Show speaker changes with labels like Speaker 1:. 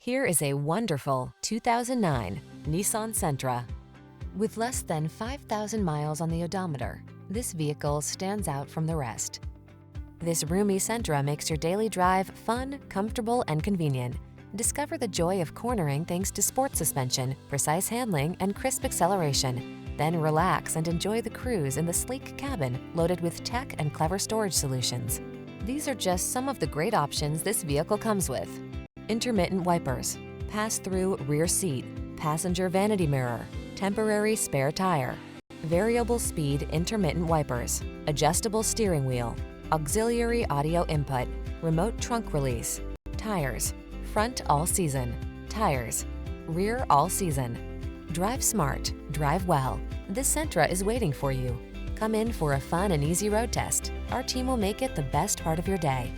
Speaker 1: Here is a wonderful 2009 Nissan Sentra. With less than 5,000 miles on the odometer, this vehicle stands out from the rest. This roomy Sentra makes your daily drive fun, comfortable, and convenient. Discover the joy of cornering thanks to sport suspension, precise handling, and crisp acceleration. Then relax and enjoy the cruise in the sleek cabin loaded with tech and clever storage solutions. These are just some of the great options this vehicle comes with: intermittent wipers, pass-through rear seat, passenger vanity mirror, temporary spare tire, variable speed intermittent wipers, adjustable steering wheel, auxiliary audio input, remote trunk release, tires, front all season, tires, rear all season. Drive smart, drive well. This Sentra is waiting for you. Come in for a fun and easy road test. Our team will make it the best part of your day.